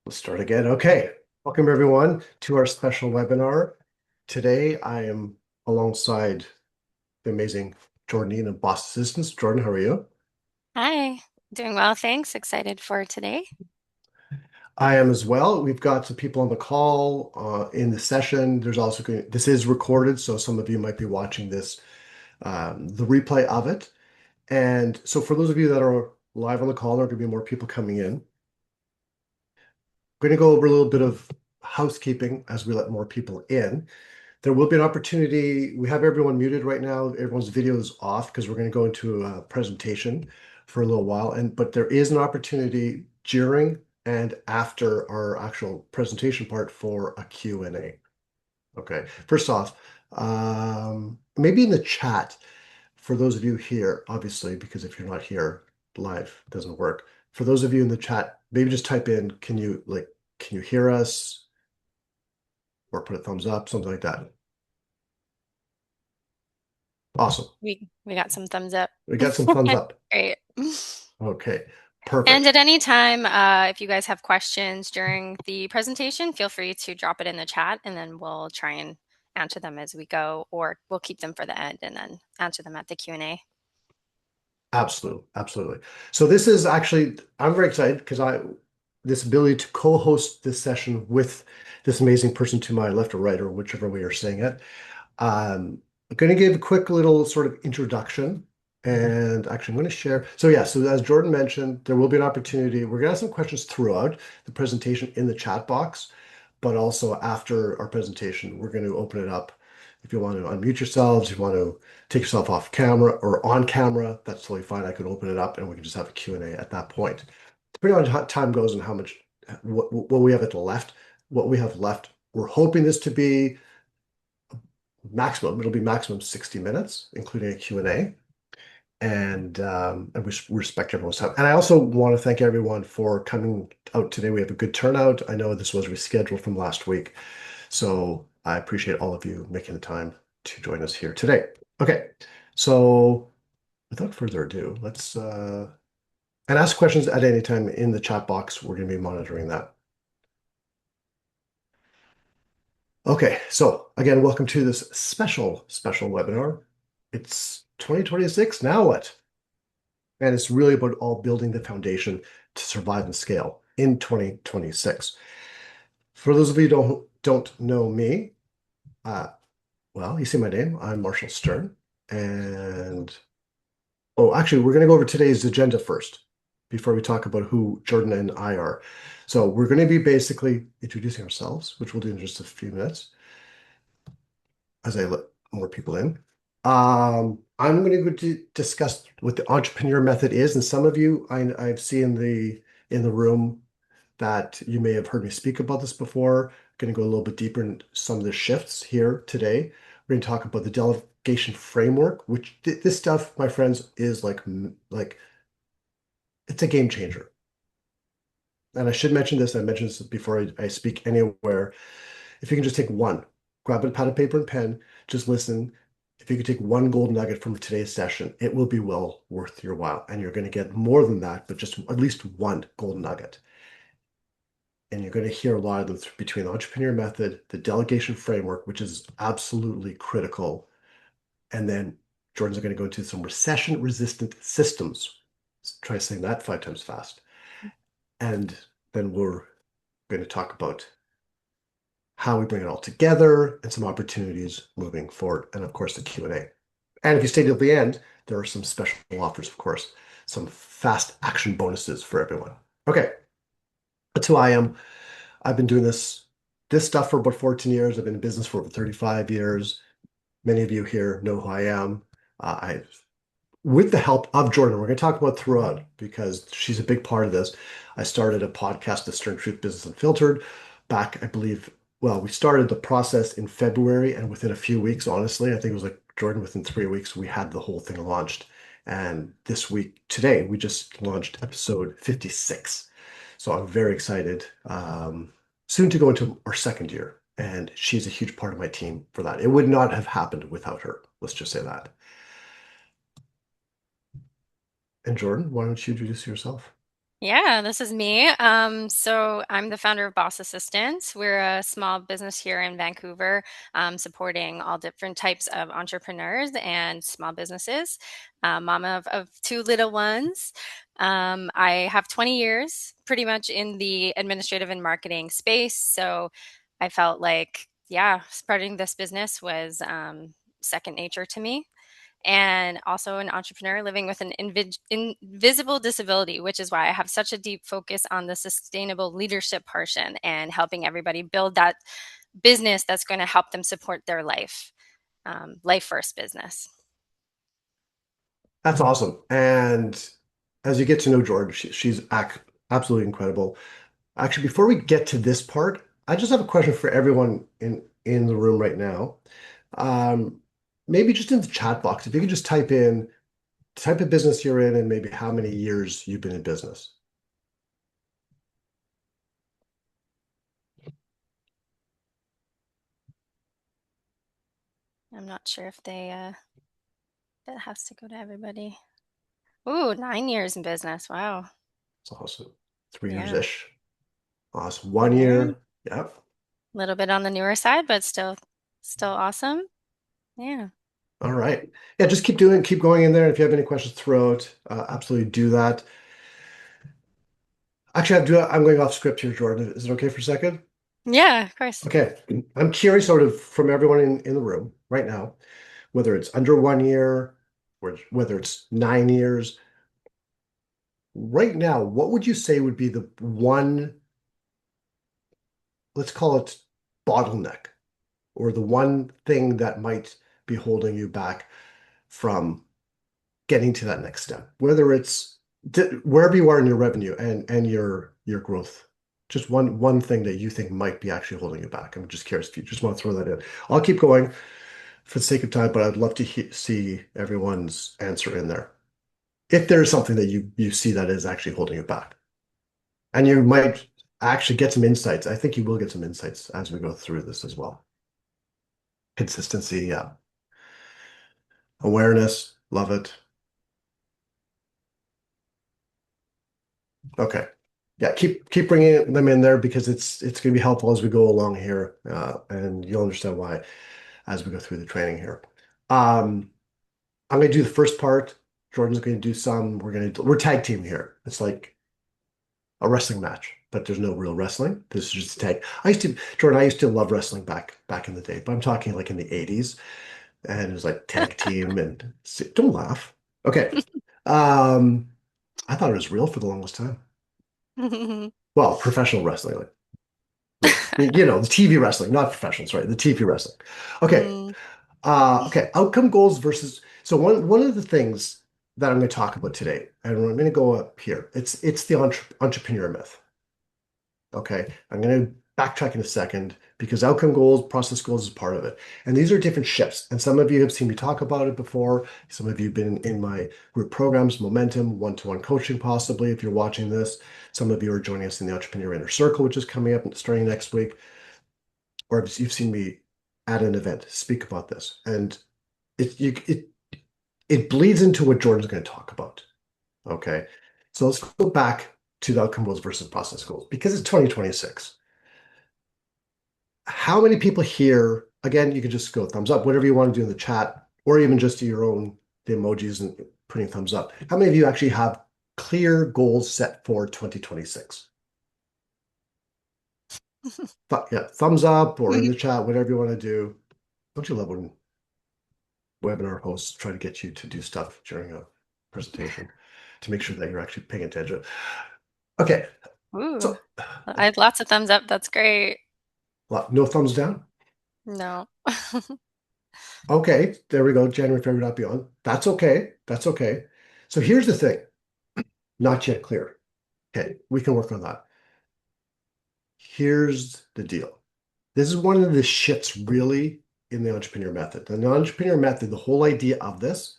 Let's start again. Okay. Welcome everyone to our special webinar. Today I am alongside the amazing Jordan of Boss Assistants. Jordan, how are you? Hi, doing well, thanks. Excited for today. I am as well. We've got some people on the call in the session. This is recorded, so some of you might be watching this, the replay of it. And so for those of you that are live on the call, there are going to be more people coming in. We're going to go over a little bit of housekeeping as we let more people in. There will be an opportunity. We have everyone muted right now. Everyone's video is off because we're going to go into a presentation for a little while. But there is an opportunity during and after our actual presentation part for a Q&A. Okay. First off, maybe in the chat for those of you here, obviously, because if you're not here, live doesn't work. For those of you in the chat, maybe just type in, can you hear us? Or put a thumbs up, something like that. Awesome. We got some thumbs up. We got some thumbs up. Great. Okay, And perfect. at any time, if you guys have questions during the presentation, feel free to drop it in the chat and then we'll try and answer them as we go, or we'll keep them for the end and then answer them at the Q&A. Absolutely, absolutely. So this is actually, I'm very excited because this ability to co-host this session with this amazing person to my left or right, or whichever way you're saying it. I'm going to give a quick little sort of introduction. And actually, I'm going to share. So yeah, so as Jordan mentioned, there will be an opportunity. We're going to have some questions throughout the presentation in the chat box, but also after our presentation, we're going to open it up. If you want to unmute yourselves, if you want to take yourself off camera or on camera, that's totally fine. I can open it up and we can just have a Q&A at that point. Depending on how time goes and how much, what we have at the left, what we have left, we're hoping this to be maximum. It'll be maximum 60 minutes, including a Q&A. And we respect everyone's time. And I also want to thank everyone for coming out today. We have a good turnout. I know this was rescheduled from last week, so I appreciate all of you making the time to join us here today. Okay, so without further ado, let's and ask questions at any time in the chat box. We're going to be monitoring that. Okay, so again, welcome to this special webinar. It's 2026. Now what? And it's really about all building the foundation to survive and scale in 2026. For those of you who don't know me, uh, well, you see my name. I'm Marshall Stern. And oh, actually, we're going to go over today's agenda first before we talk about who Jordan and I are. So we're going to be basically introducing ourselves, which we'll do in just a few minutes as I let more people in. I'm going to go to discuss what the entrepreneur method is, and some of you I've seen in the room that you may have heard me speak about this before. I'm going to go a little bit deeper in some of the shifts here today. We're going to talk about the delegation framework, which this stuff, my friends, is like it's a game changer. And I should mention this. I mentioned this before I speak anywhere. If you can just take one, grab a pad of paper and pen, just listen. If you could take one gold nugget from today's session, it will be well worth your while. And you're going to get more than that, but just at least one gold nugget. And you're going to hear a lot of them between the entrepreneur method, the delegation framework, which is absolutely critical. And then Jordan's going to go into some recession resistant systems. Let's try saying that 5 times fast. And then we're going to talk about how we bring it all together, and some opportunities moving forward, and of course the Q&A. And if you stay till the end, there are some special offers, of course, some fast action bonuses for everyone. Okay, that's who I am. I've been doing this stuff for about 14 years. I've been in business for over 35 years. Many of you here know who I am. With the help of Jordan, we're going to talk about throughout because she's a big part of this. I started a podcast, The Stern Truth Business Unfiltered, back, I believe, well, we started the process in February, and within a few weeks, honestly, I think it was like Jordan, within 3 weeks, we had the whole thing launched. And this week, today, we just launched episode 56. So I'm very excited. Soon to go into our second year, and she's a huge part of my team for that. It would not have happened without her. Let's just say that. And Jordan, why don't you introduce yourself? Yeah, this is me. So I'm the founder of Boss Assistants. We're a small business here in Vancouver, supporting all different types of entrepreneurs and small businesses. Mama of two little ones. I have 20 years pretty much in the administrative and marketing space. So I felt like, yeah, starting this business was second nature to me, and also an entrepreneur living with an invisible disability, which is why I have such a deep focus on the sustainable leadership portion and helping everybody build that business that's going to help them support their life, life first business. That's awesome. And as you get to know Jordan, she's absolutely incredible. Actually, before we get to this part, I just have a question for everyone in the room right now. Um, Maybe just in the chat box, if you could just type in type of business you're in and maybe how many years you've been in business. I'm not sure if that has to go to everybody. Ooh, 9 years in business. Wow. It's awesome. 3 years Yeah. ish. Awesome. One One year. year. Yep. A little bit on the newer side, but still awesome. Yeah. All right. Yeah, just keep going in there. If you have any questions throughout, absolutely do that. Actually, I'm going off script here, Jordan. Is it okay for a second? Yeah, of course. Okay. I'm curious, sort of, from everyone in the room right now, whether it's under 1 year or whether it's 9 years. Right now, what would you say would be the one, let's call it bottleneck, or the one thing that might be holding you back from getting to that next step, whether it's wherever you are in your revenue and your growth. Just one thing that you think might be actually holding you back. I'm just curious if you just want to throw that in. I'll keep going for the sake of time, but I'd love to see everyone's answer in there. If there is something that you see that is actually holding you back, and you might actually get some insights. I think you will get some insights as we go through this as well. Consistency, yeah. Awareness, love it. Okay. Yeah, keep bringing them in there because it's going to be helpful as we go along here, and you'll understand why as we go through the training here. Um, I'm going to do the first part. Jordan's going to do some. We're tag team here. It's like a wrestling match, but there's no real wrestling. This is just a tag. Jordan, I used to love wrestling back in the day, but I'm talking like in the 80s, and it was like tag team and don't laugh. Okay. Um, I thought it was real for the longest time. Well, professional wrestling, like the TV wrestling, not professionals, right? The TV wrestling. Okay. Mm. Okay. Outcome goals versus. So one of the things that I'm going to talk about today, and I'm going to go up here. It's the entrepreneur myth. Okay. I'm going to backtrack in a second because outcome goals, process goals is part of it. And these are different shifts. And some of you have seen me talk about it before. Some of you have been in my group programs, Momentum, one-to-one coaching, possibly, if you're watching this. Some of you are joining us in the Entrepreneur Inner Circle, which is coming up starting next week. Or you've seen me at an event speak about this. And it bleeds into what Jordan's going to talk about. Okay. So let's go back to the outcome goals versus process goals because it's 2026. How many people here, again, you can just go thumbs up, whatever you want to do in the chat, or even just do your own, the emojis and putting thumbs up. How many of you actually have clear goals set for 2026? Yeah, thumbs up or in the chat, whatever you want to do. Don't you love when webinar hosts try to get you to do stuff during a presentation to make sure that you're actually paying attention? Okay, Ooh, so I had lots of thumbs up. That's great. no thumbs down. No. Okay, there we go. January, February, not beyond. That's okay. That's okay. So here's the thing. Not yet clear. Okay, we can work on that. Here's the deal. This is one of the shifts really in the entrepreneur method. And the entrepreneur method, the whole idea of this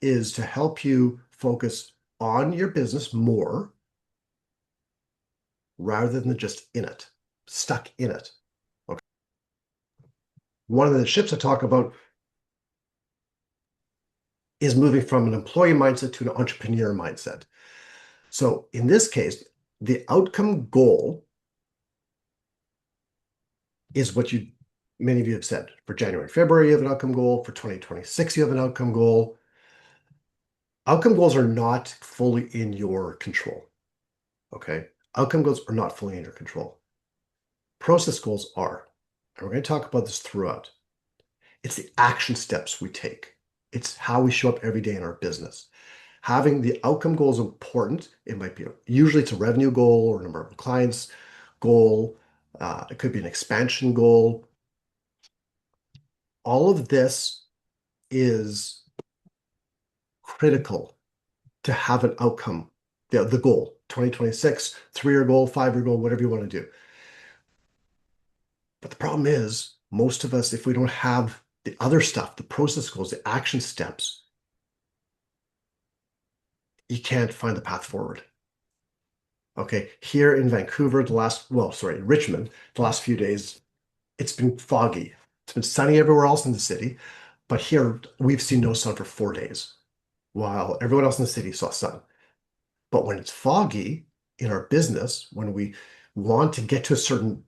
is to help you focus on your business more rather than just in it, stuck in it. Okay. One of the shifts I talk about is moving from an employee mindset to an entrepreneur mindset. So in this case, the outcome goal is what you many of you have said. For January, February, you have an outcome goal. For 2026, you have an outcome goal. Outcome goals are not fully in your control. Okay. Outcome goals are not fully in your control. Process goals are. And we're going to talk about this throughout. It's the action steps we take. It's how we show up every day in our business. Having the outcome goal is important. It might be, usually it's a revenue goal or a number of clients goal. It could be an expansion goal. All of this is critical to have an outcome, the goal, 2026, 3-year goal, 5-year goal, whatever you want to do. But the problem is, most of us, if we don't have the other stuff, the process goals, the action steps, you can't find the path forward. Okay, here in Vancouver, Richmond, the last few days, it's been foggy. It's been sunny everywhere else in the city, but here we've seen no sun for 4 days, while everyone else in the city saw sun. But when it's foggy in our business, when we want to get to a certain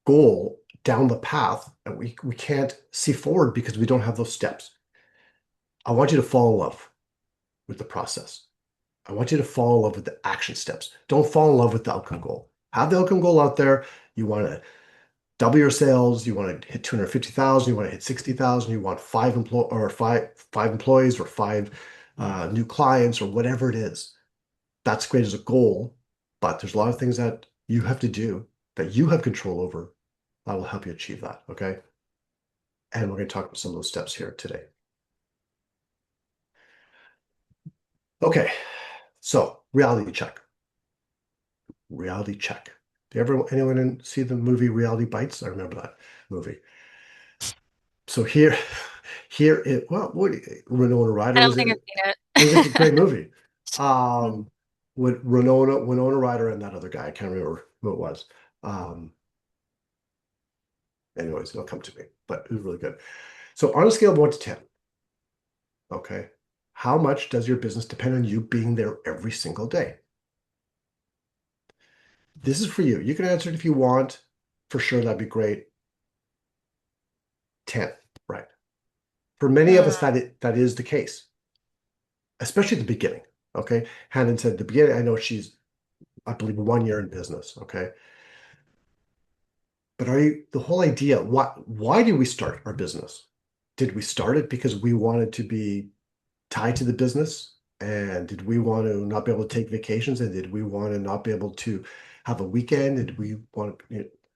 goal down the path, and we can't see forward because we don't have those steps. I want you to fall in love with the process. I want you to fall in love with the action steps. Don't fall in love with the outcome goal. Have the outcome goal out there. You want to double your sales. You want to hit 250,000. You want to hit 60,000. You want five employees or five new clients or whatever it is. That's great as a goal, but there's a lot of things that you have to do that you have control over that will help you achieve that. Okay. And we're going to talk about some of those steps here today. Okay. So reality check. Reality check. Anyone see the movie Reality Bites? I remember that movie. So here it well, Winona I Ryder don't was think in I've it. seen It was a great it. movie. Mm. With Winona Ryder and that other guy. I can't remember who it was. Um, anyways, it'll come to me. But it was really good. So on a scale of 1 to 10, okay, how much does your business depend on you being there every single day? This is for you. You can answer it if you want. For sure, that'd be great. 10, right? For many of us, Mm. that is the case, especially at the beginning. Okay. Hannon said at the beginning, I know she's, I believe, 1 year in business. Okay. But the whole idea, why did we start our business? Did we start it because we wanted to be tied to the business? And did we want to not be able to take vacations? And did we want to not be able to have a weekend? And did we want,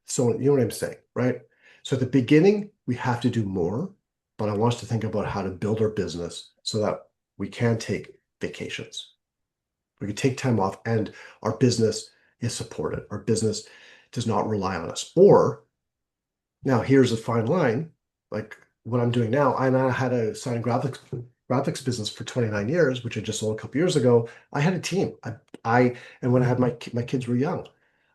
so you know what I'm saying, right? So at the beginning, we have to do more, but I want us to think about how to build our business so that we can take vacations. We can take time off and our business is supported. Our business does not rely on us. Or now here's a fine line, like what I'm doing now. I now had a sign and graphics business for 29 years, which I just sold a couple years ago. I had a team. And when I had my kids were young,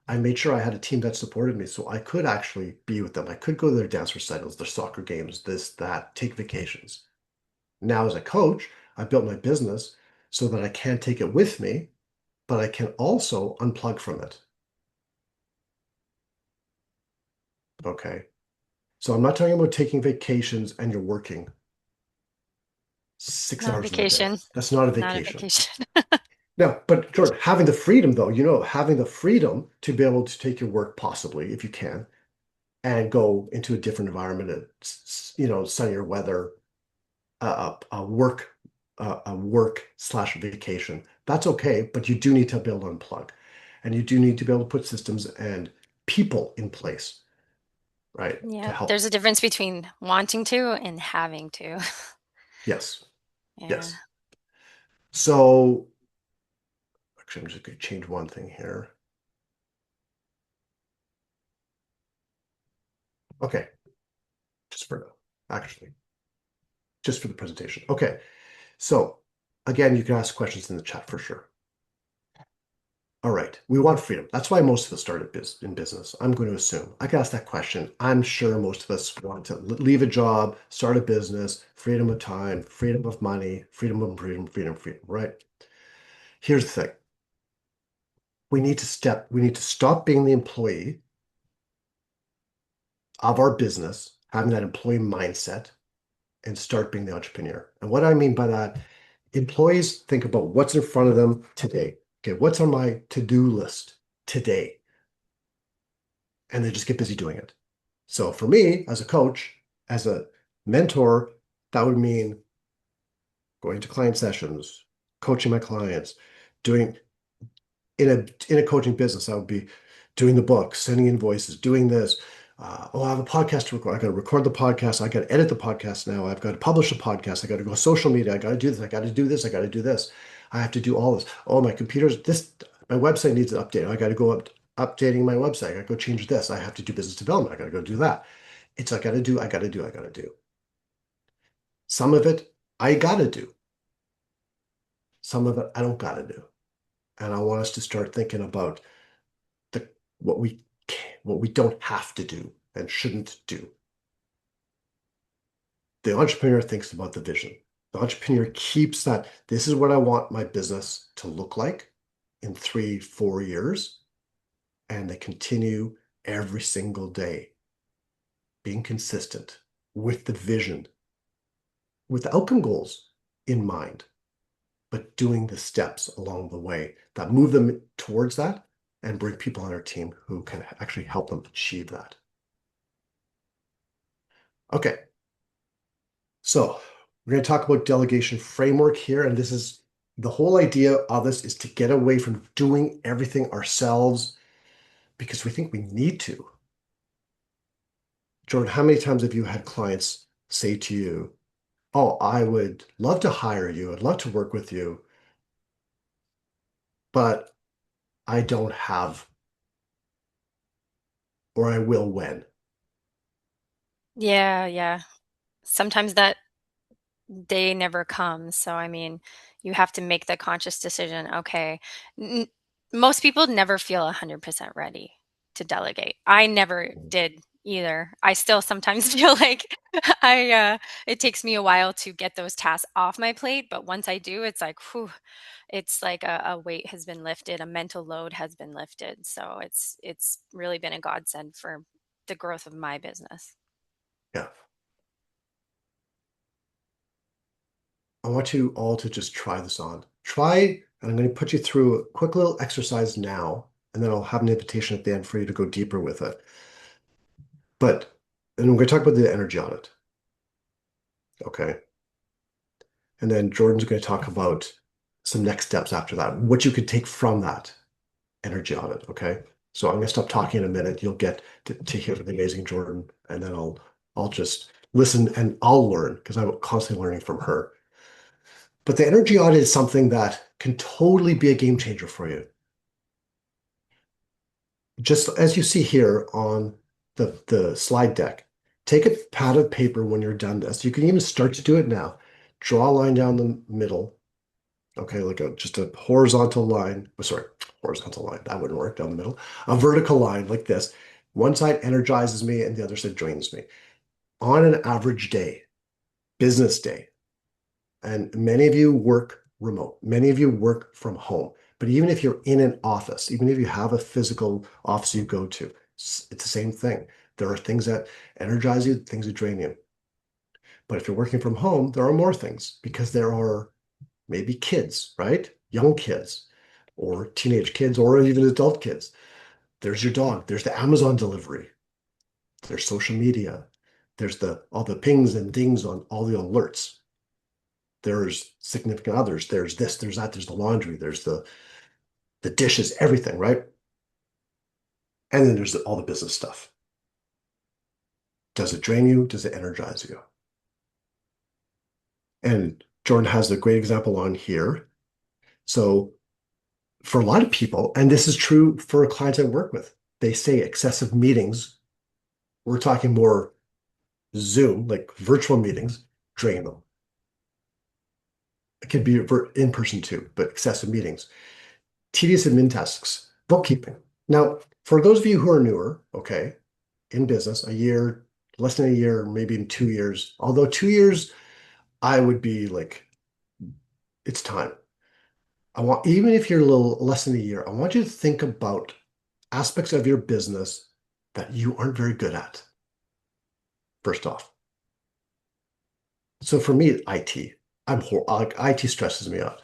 I made sure I had a team that supported me, so I could actually be with them. I could go to their dance recitals, their soccer games, this, that, take vacations. Now, as a coach, I built my business so that I can take it with me, but I can also unplug from it. Okay. So I'm not talking about taking vacations and you're working six Not a hours in a day. vacation. That's not a Not a vacation. vacation. Now, but Jordan, having the freedom though, having the freedom to be able to take your work possibly, if you can, and go into a different environment, sunnier weather, a work/slash vacation. That's okay, but you do need to be able to unplug, and you do need to be able to put systems and people in place, right, to Yeah, help. there's a difference between wanting to and having to. Yes, Yeah. yes. So actually, I'm just going to change one thing here. Okay, just for now, actually, just for the presentation. Okay, so again, you can ask questions in the chat for sure. All right, we want freedom. That's why most of us started in business. I'm going to assume. I can ask that question. I'm sure most of us want to leave a job, start a business, freedom of time, freedom of money, freedom of freedom, right? Here's the thing. we need to stop being the employee of our business, having that employee mindset, and start being the entrepreneur. And what I mean by that, employees think about what's in front of them today. Okay, what's on my to-do list today? And they just get busy doing it. So for me, as a coach, as a mentor, that would mean going to client sessions, coaching my clients, doing in a coaching business, that would be doing the book, sending invoices, doing this. Oh, I have a podcast to record. I got to record the podcast. I got to edit the podcast now. I've got to publish a podcast. I got to go social media. I got to do this. I got to do this. I got to do this. I have to do all this. Oh, my computer's this. My website needs an update. I got to go up updating my website. I got to go change this. I have to do business development. I got to go do that. It's I got to do. I got to do. I got to do. Some of it I got to do. Some of it I don't got to do. And I want us to start thinking about the what we what we don't have to do and shouldn't do. The entrepreneur thinks about the vision. The entrepreneur keeps that this is what I want my business to look like in 3, 4 years. And they continue every single day, being consistent with the vision, with the outcome goals in mind, but doing the steps along the way that move them towards that and bring people on our team who can actually help them achieve that. Okay, so we're going to talk about delegation framework here, and this is the whole idea of this is to get away from doing everything ourselves because we think we need to. Jordan, how many times have you had clients say to you, "Oh, I would love to hire you. I'd love to work with you, but I don't have, or I will when." Yeah, yeah. Sometimes that day never comes. So, I mean, you have to make the conscious decision. Okay. N Most people never feel 100% ready to delegate. I never did either. I still sometimes feel like it takes me a while to get those tasks off my plate, but once I do, it's like, whew, it's like a weight has been lifted, a mental load has been lifted. So it's really been a godsend for the growth of my business. Yeah. I want you all to just try this on. Try, and I'm going to put you through a quick little exercise now, and then I'll have an invitation at the end for you to go deeper with it. But, and we're going to talk about the energy audit. Okay. And then Jordan's going to talk about some next steps after that, what you could take from that energy audit. Okay. So I'm going to stop talking in a minute. You'll get to hear from the amazing Jordan, and then I'll just listen and I'll learn because I'm constantly learning from her. But the energy audit is something that can totally be a game changer for you. Just as you see here on the slide deck, take a pad of paper when you're done this. You can even start to do it now. Draw a line down the middle. Okay, like just a horizontal line. Oh, sorry, horizontal line. That wouldn't work down the middle. A vertical line like this. One side energizes me and the other side drains me. On an average day, business day, and many of you work remote, many of you work from home. But even if you're in an office, even if you have a physical office you go to, it's the same thing. There are things that energize you, things that drain you. But if you're working from home, there are more things because there are maybe kids, right? Young kids, or teenage kids, or even adult kids. There's your dog. There's the Amazon delivery. There's social media. There's the all the pings and dings on all the alerts. There's significant others. There's this, there's that, there's the laundry, there's the dishes, everything, right? And then there's all the business stuff. Does it drain you? Does it energize you? And Jordan has a great example on here. So for a lot of people, and this is true for clients I work with, they say excessive meetings, we're talking more Zoom, like virtual meetings, drain them. It could be in person too, but excessive meetings. Tedious admin tasks, bookkeeping. Now, for those of you who are newer, okay, in business, a year, less than a year, maybe in 2 years, although 2 years, I would be like, it's time. I want, even if you're a little less than a year, I want you to think about aspects of your business that you aren't very good at, first off. So for me, IT, like IT stresses me out.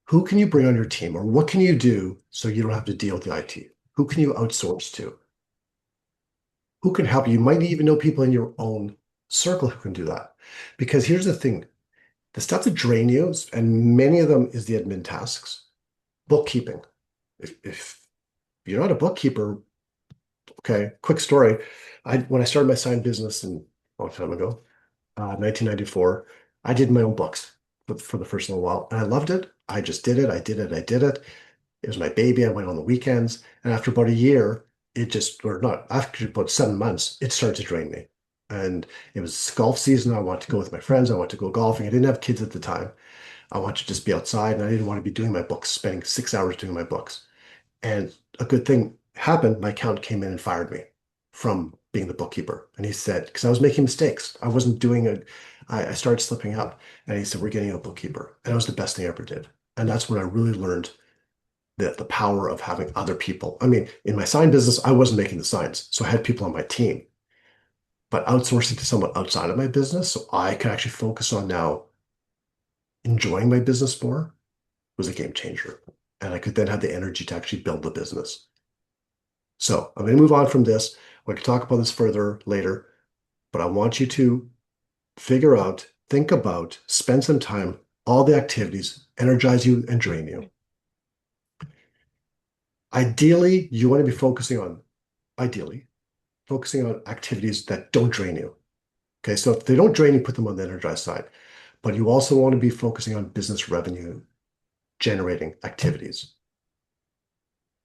Who can you bring on your team or what can you do so you don't have to deal with the IT? Who can you outsource to? Who can help you? You might even know people in your own circle who can do that. Because here's the thing, the stuff that drain you, and many of them is the admin tasks, bookkeeping. If you're not a bookkeeper, okay, quick story. When I started my sign business a long time ago, 1994, I did my own books for the first little while, and I loved it. I just did it. I did it. I did it. It was my baby. I went on the weekends, and after about a year, it just, or not, after about 7 months, it started to drain me. And it was golf season. I wanted to go with my friends. I wanted to go golfing. I didn't have kids at the time. I wanted to just be outside, and I didn't want to be doing my books, spending 6 hours doing my books. And a good thing happened. My accountant came in and fired me from being the bookkeeper. And he said, because I was making mistakes, I wasn't doing it. I started slipping up. And he said, we're getting a bookkeeper. And it was the best thing I ever did. And that's when I really learned the power of having other people. I mean, in my sign business, I wasn't making the signs. So I had people on my team, but outsourcing to someone outside of my business so I could actually focus on now enjoying my business more was a game changer. And I could then have the energy to actually build the business. So I'm going to move on from this. We can talk about this further later, but I want you to figure out, think about, spend some time, all the activities energize you and drain you. Ideally, you want to be ideally, focusing on activities that don't drain you. Okay, so if they don't drain you, put them on the energized side. But you also want to be focusing on business revenue generating activities.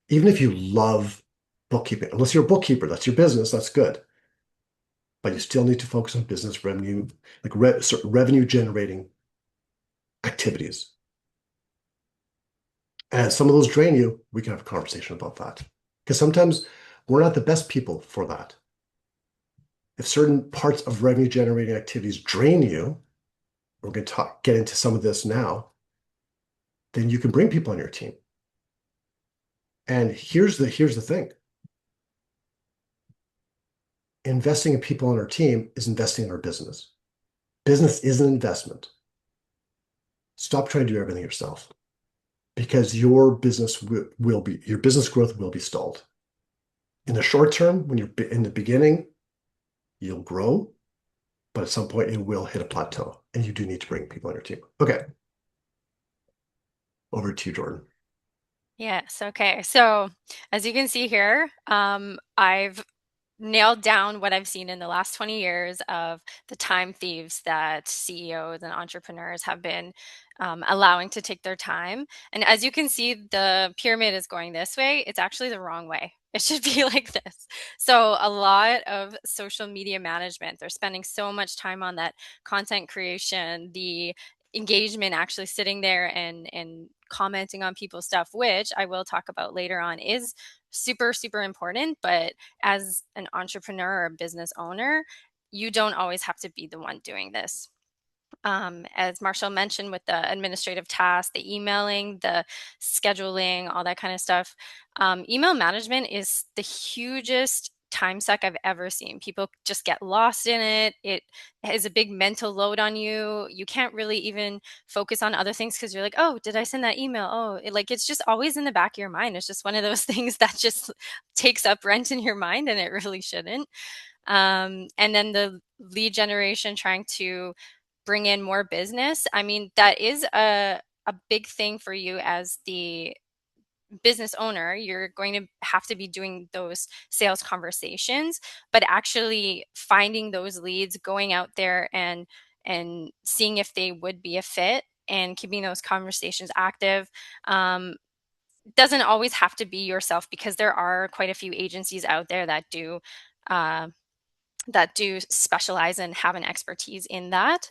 Even if you love bookkeeping, unless you're a bookkeeper, that's your business, that's good. But you still need to focus on business revenue, like revenue generating activities. And some of those drain you, we can have a conversation about that. Because sometimes we're not the best people for that. If certain parts of revenue generating activities drain you, we're going to get into some of this now, then you can bring people on your team. And here's the thing. Investing in people on our team is investing in our business. Business is an investment. Stop trying to do everything yourself because your business growth will be stalled. In the short term, when you're in the beginning, you'll grow, but at some point it will hit a plateau and you do need to bring people on your team. Okay, over to you, Jordan. Yes. Okay. So as you can see here, I've nailed down what I've seen in the last 20 years of the time thieves that CEOs and entrepreneurs have been allowing to take their time. And as you can see, the pyramid is going this way. It's actually the wrong way. It should be like this. So, a lot of social media management, they're spending so much time on that content creation, the engagement, actually sitting there and commenting on people's stuff, which I will talk about later on, is super, super important. But as an entrepreneur or a business owner, you don't always have to be the one doing this. As Marshall mentioned, with the administrative tasks, the emailing, the scheduling, all that kind of stuff, email management is the hugest time suck I've ever seen. People just get lost in it. It is a big mental load on you. You can't really even focus on other things because you're like, oh, did I send that email? Oh, it's just always in the back of your mind. It's just one of those things that just takes up rent in your mind, and it really shouldn't. And then the lead generation, trying to bring in more business. I mean, that is a big thing for you as the business owner. You're going to have to be doing those sales conversations, but actually finding those leads, going out there and seeing if they would be a fit and keeping those conversations active. Doesn't always have to be yourself, because there are quite a few agencies out there uh, that do specialize and have an expertise in that.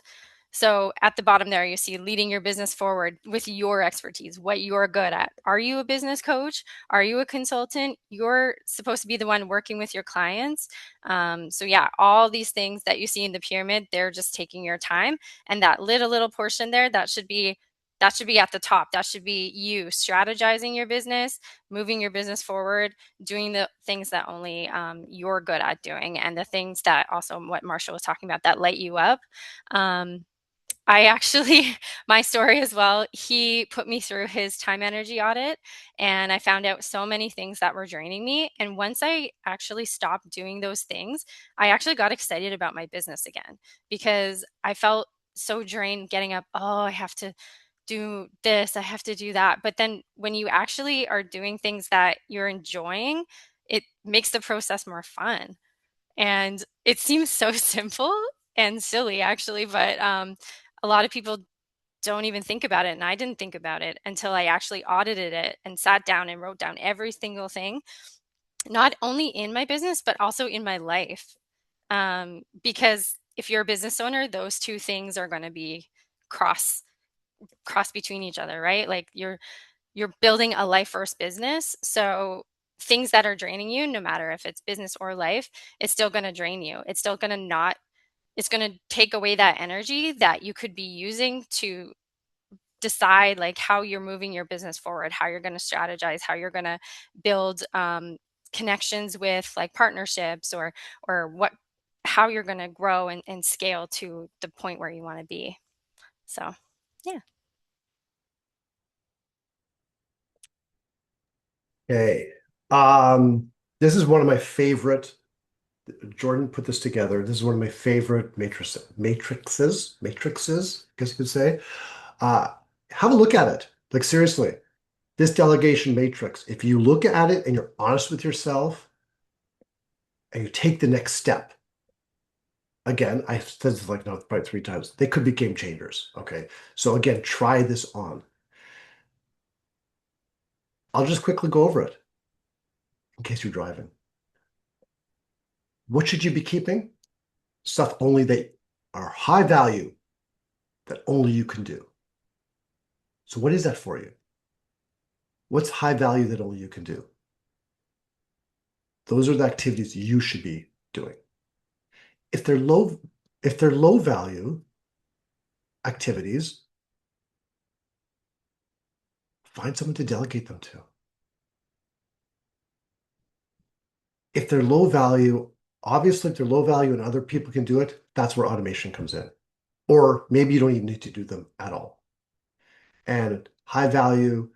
So at the bottom there, you see leading your business forward with your expertise, what you're good at. Are you a business coach? Are you a consultant? You're supposed to be the one working with your clients. So yeah, all these things that you see in the pyramid, they're just taking your time. And that little portion there, that should be That should be at the top. That should be you strategizing your business, moving your business forward, doing the things that only you're good at doing, and the things that also what Marshall was talking about that light you up. Um, I actually, my story as well, he put me through his time energy audit and I found out so many things that were draining me. And once I actually stopped doing those things, I actually got excited about my business again because I felt so drained getting up. Oh, I have to do this, I have to do that. But then when you actually are doing things that you're enjoying, it makes the process more fun. And it seems so simple and silly, actually, but a lot of people don't even think about it. And I didn't think about it until I actually audited it and sat down and wrote down every single thing, not only in my business, but also in my life. Because if you're a business owner, those two things are going to be cross cross between each other, right? Like you're building a life first business. So things that are draining you, no matter if it's business or life, it's still going to drain you. It's still going to not, it's going to take away that energy that you could be using to decide like how you're moving your business forward, how you're going to strategize, how you're going to build connections with like partnerships or what, how you're going to grow and scale to the point where you want to be. So, yeah. Okay. Um, this is one of my favorite. Jordan put this together. This is one of my favorite matrices, I guess you could say. Uh, have a look at it. Like seriously, this delegation matrix, if you look at it and you're honest with yourself and you take the next step, again, I said this like now probably 3 times, they could be game changers. Okay. So again, try this on. I'll just quickly go over it in case you're driving. What should you be keeping? Stuff only that are high value that only you can do. So what is that for you? What's high value that only you can do? Those are the activities you should be doing. If they're low, if they're low value activities, find someone to delegate them to. If they're low value, obviously if they're low value and other people can do it, that's where automation comes in. Or maybe you don't even need to do them at all. And high value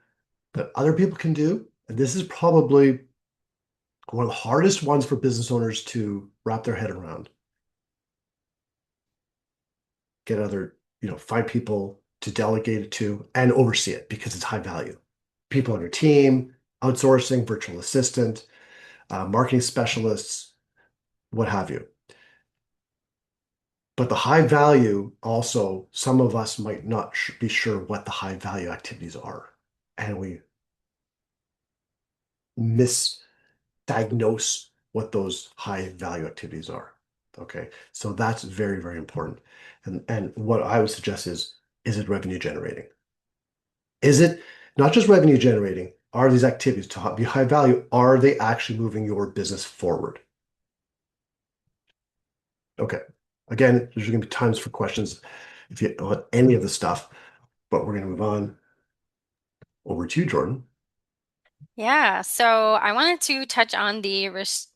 that other people can do, and this is probably one of the hardest ones for business owners to wrap their head around. Get other, find people to delegate it to and oversee it because it's high value. People on your team, outsourcing, virtual assistant, marketing specialists, what have you. But the high value also, some of us might not be sure what the high value activities are. And we misdiagnose what those high value activities are. Okay. So that's very, very important. And what I would suggest is it revenue generating? Is it not just revenue generating? Are these activities to be high value? Are they actually moving your business forward? Okay. Again, there's going to be times for questions if you want any of the stuff, but we're going to move on over to you, Jordan. Yeah, so I wanted to touch on the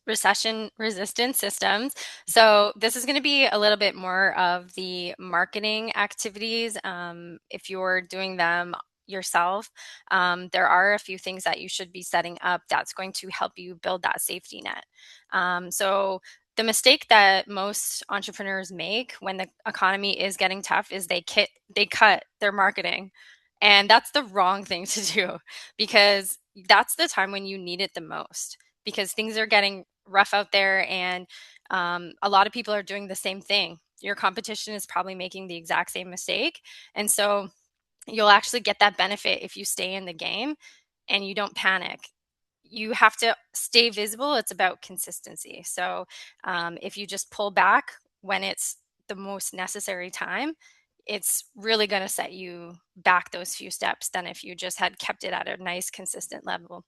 recession resistant systems. So this is going to be a little bit more of the marketing activities. If you're doing them yourself, there are a few things that you should be setting up that's going to help you build that safety net. So the mistake that most entrepreneurs make when the economy is getting tough is they cut their marketing. And that's the wrong thing to do because that's the time when you need it the most because things are getting rough out there and a lot of people are doing the same thing. Your competition is probably making the exact same mistake. And so you'll actually get that benefit if you stay in the game and you don't panic. You have to stay visible. It's about consistency. So if you just pull back when it's the most necessary time, it's really going to set you back those few steps than if you just had kept it at a nice, consistent level.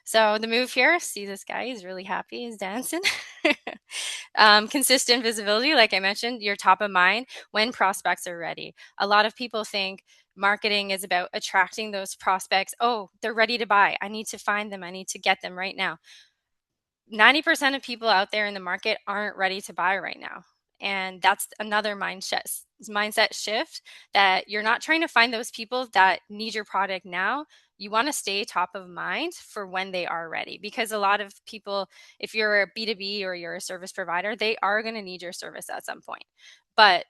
So the move here, see this guy, he's really happy, he's dancing. Consistent visibility, like I mentioned, you're top of mind when prospects are ready. A lot of people think Marketing is about attracting those prospects. Oh, they're ready to buy. I need to find them. I need to get them right now. 90% of people out there in the market aren't ready to buy right now. And that's another mindset shift, that you're not trying to find those people that need your product now. You want to stay top of mind for when they are ready, because a lot of people, if you're a B2B or you're a service provider, they are going to need your service at some point. But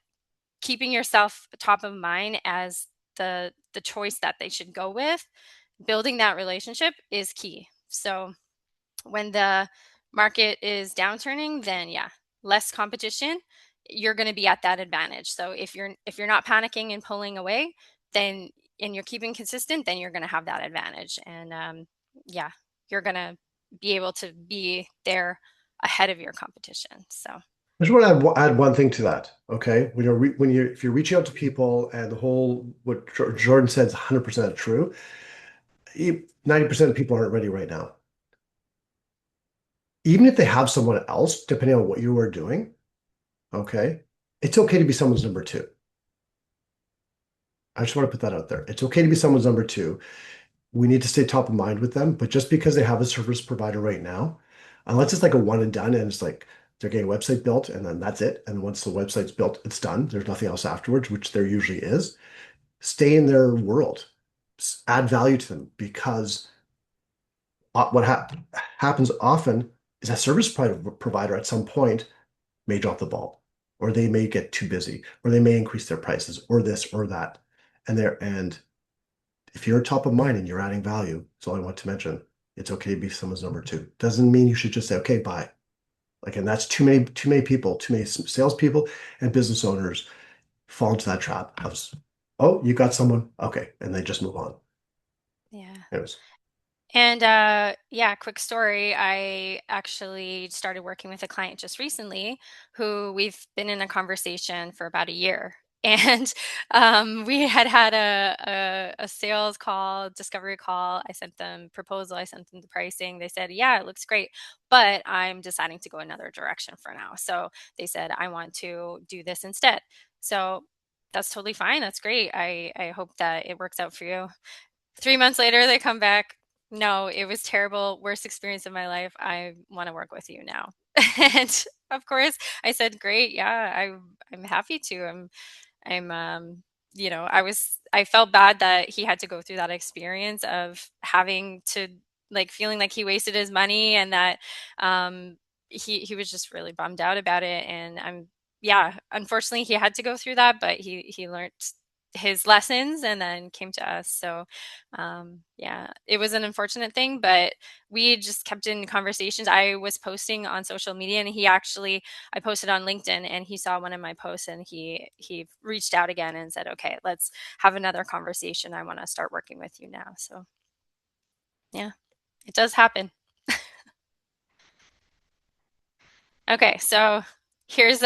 keeping yourself top of mind as the choice that they should go with, building that relationship is key. So when the market is downturning, then yeah, less competition, you're going to be at that advantage. So if you're not panicking and pulling away, then and you're keeping consistent, then you're going to have that advantage. And yeah, you're going to be able to be there ahead of your competition. So I just want to add one thing to that. Okay, when you if you're reaching out to people and the whole what Jordan said is 100% true. 90% of people aren't ready right now. Even if they have someone else, depending on what you are doing, okay, it's okay to be someone's number two. I just want to put that out there. It's okay to be someone's number two. We need to stay top of mind with them, but just because they have a service provider right now, unless it's like a one and done and it's like they're getting a website built and then that's it. And once the website's built, it's done. There's nothing else afterwards, which there usually is. Stay in their world, add value to them because what happens often is that provider at some point may drop the ball, or they may get too busy, or they may increase their prices, or this or that. And if you're top of mind and you're adding value, that's all I want to mention. It's okay to be someone's number two. Doesn't mean you should just say, okay, bye. Like, and that's too many people, too many salespeople and business owners fall into that trap of, oh, you got someone, okay, and they just move on. yeah. Anyways, And yeah, quick story. I actually started working with a client just recently who we've been in a conversation for about a year. And we had a sales call, discovery call. I sent them proposal, I sent them the pricing. They said, yeah, it looks great, but I'm deciding to go another direction for now. So they said, I want to do this instead. So that's totally fine. That's great. I hope that it works out for you. 3 months later, they come back. No, it was terrible. Worst experience of my life. I want to work with you now. And of course, I said, great. Yeah, I'm happy to. I'm I felt bad that he had to go through that experience of having to, like, feeling like he wasted his money, and that he was just really bummed out about it. And yeah, unfortunately he had to go through that, but he learned his lessons and then came to us. So yeah, it was an unfortunate thing, but we just kept in conversations. I was posting on social media, and I posted on LinkedIn, and he saw one of my posts, and he reached out again and said, "Okay, let's have another conversation. I want to start working with you now." So, yeah, it does happen. Okay, so here's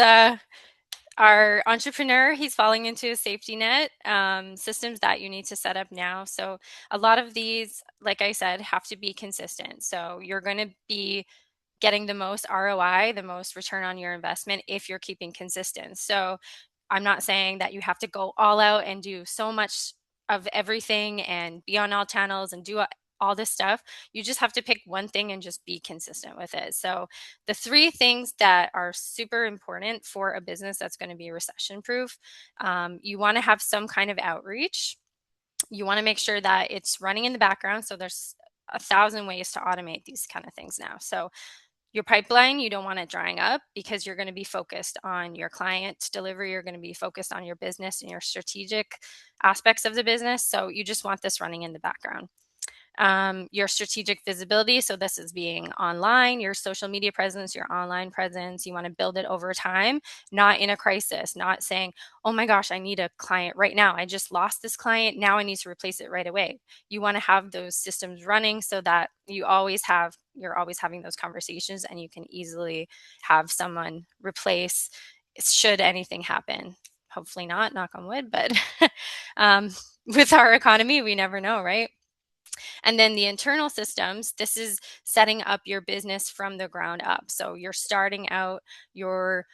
our entrepreneur. He's falling into a safety net, systems that you need to set up now. So a lot of these, like I said, have to be consistent. So you're going to be getting the most ROI, the most return on your investment, if you're keeping consistent. So I'm not saying that you have to go all out and do so much of everything and be on all channels and do all this stuff. You just have to pick one thing and just be consistent with it. So the three things that are super important for a business that's going to be recession proof, you want to have some kind of outreach. You want to make sure that it's running in the background. So there's 1,000 ways to automate these kind of things now. So your pipeline, you don't want it drying up, because you're going to be focused on your client delivery. You're going to be focused on your business and your strategic aspects of the business. So you just want this running in the background. Your strategic visibility. So this is being online, your social media presence, your online presence. You want to build it over time, not in a crisis, not saying, oh my gosh, I need a client right now. I just lost this client. Now I need to replace it right away. You want to have those systems running so that you're always having those conversations, and you can easily have someone replace should anything happen. Hopefully not, knock on wood, but um, with our economy, we never know, right? And then the internal systems, this is setting up your business from the ground up. So you're starting out, you're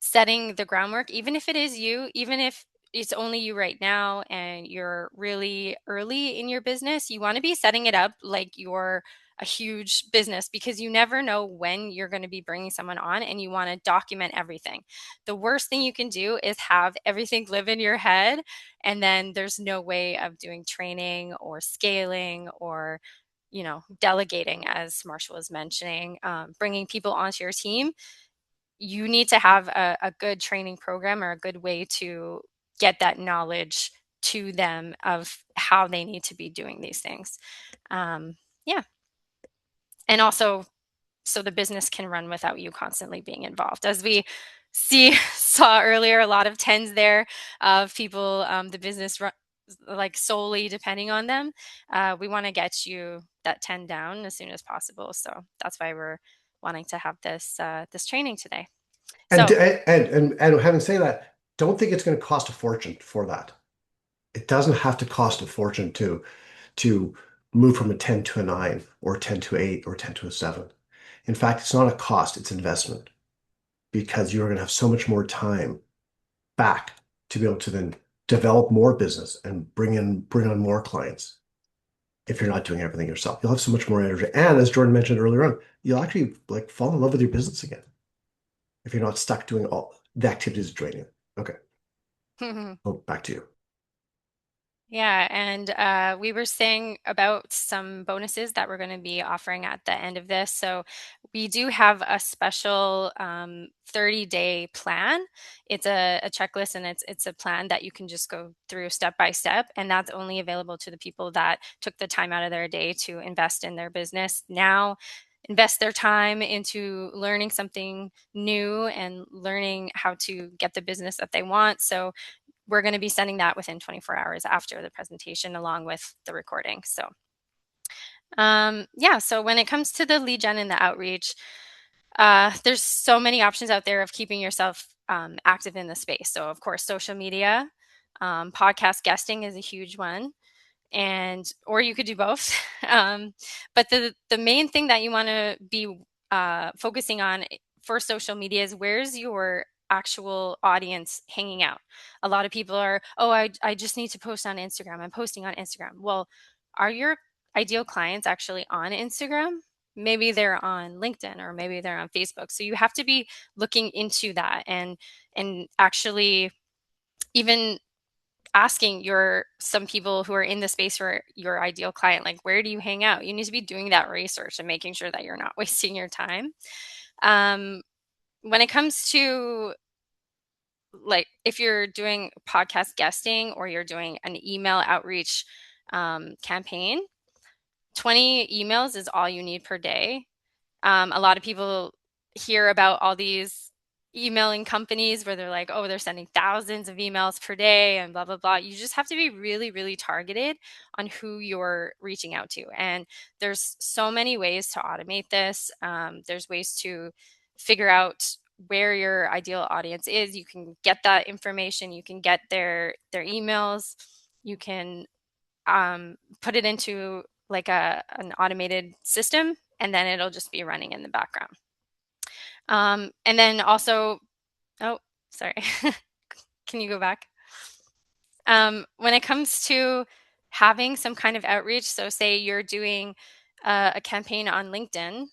setting the groundwork, even if it is you, even if it's only you right now and you're really early in your business, you want to be setting it up like you're a huge business because you never know when you're going to be bringing someone on and you want to document everything. The worst thing you can do is have everything live in your head and then there's no way of doing training or scaling or delegating, as Marshall was mentioning, bringing people onto your team. You need to have a good training program or a good way to get that knowledge to them of how they need to be doing these things. Yeah. And also, so the business can run without you constantly being involved. As we saw earlier, a lot of tens there of people, the business like solely depending on them. We want to get you that 10 down as soon as possible. So that's why we're wanting to have this training today. And So having said that, don't think it's going to cost a fortune for that. It doesn't have to cost a fortune to move from a 10 to a 9 or 10 to 8 or 10 to a 7. In fact, it's not a cost, it's investment because you're going to have so much more time back to be able to then develop more business and bring on more clients if you're not doing everything yourself. You'll have so much more energy. And as Jordan mentioned earlier on, you'll actually like fall in love with your business again if you're not stuck doing all the activities that drain you. Okay. Oh, back to you. yeah, and we were saying about some bonuses that we're going to be offering at the end of this. So we do have a special 30-day plan. It's a checklist and it's a plan that you can just go through step by step. And that's only available to the people that took the time out of their day to invest in their business now. Invest their time into learning something new and learning how to get the business that they want. So we're going to be sending that within 24 hours after the presentation along with the recording. So yeah, so when it comes to the lead gen and the outreach, there's so many options out there of keeping yourself active in the space. So of course, social media, podcast guesting is a huge one, and or you could do both. But the main thing that you want to be focusing on for social media is where's your actual audience hanging out. A lot of people are, oh, I just need to post on Instagram. I'm posting on Instagram. Well, are your ideal clients actually on Instagram? Maybe they're on LinkedIn or maybe they're on Facebook. So you have to be looking into that and actually even asking your some people who are in the space for your ideal client, like where do you hang out? You need to be doing that research and making sure that you're not wasting your time. um, when it comes to, like, if you're doing podcast guesting or you're doing an email outreach campaign, 20 emails is all you need per day. A lot of people hear about all these emailing companies where they're like, oh, they're sending thousands of emails per day and blah, blah, blah. You just have to be really, really targeted on who you're reaching out to. And there's so many ways to automate this. There's ways to figure out where your ideal audience is. You can get that information. You can get their emails. You can put it into like an automated system, and then it'll just be running in the background. And then also, oh, sorry, can you go back? When it comes to having some kind of outreach, so say you're doing a campaign on LinkedIn,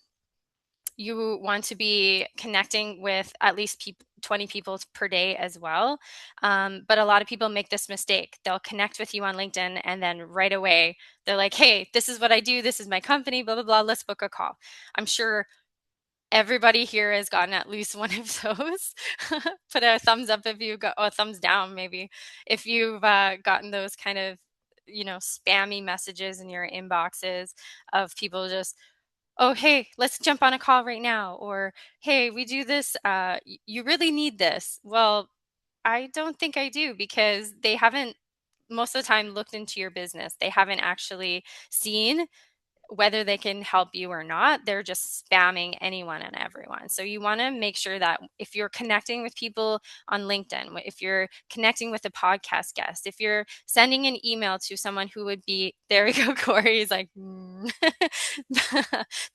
you want to be connecting with at least 20 people per day as well. But a lot of people make this mistake. They'll connect with you on LinkedIn and then right away they're like, hey, this is what I do. This is my company, blah, blah, blah. Let's book a call. I'm sure everybody here has gotten at least one of those. Put a thumbs up if you got, or a thumbs down maybe, if you've gotten those kind of, spammy messages in your inboxes of people just, oh, hey, let's jump on a call right now. Or, hey, we do this. You really need this. Well, I don't think I do because they haven't most of the time looked into your business. They haven't actually seen whether they can help you or not, they're just spamming anyone and everyone. So you want to make sure that if you're connecting with people on LinkedIn, if you're connecting with a podcast guest, if you're sending an email to someone who would be, there we go, Corey's like,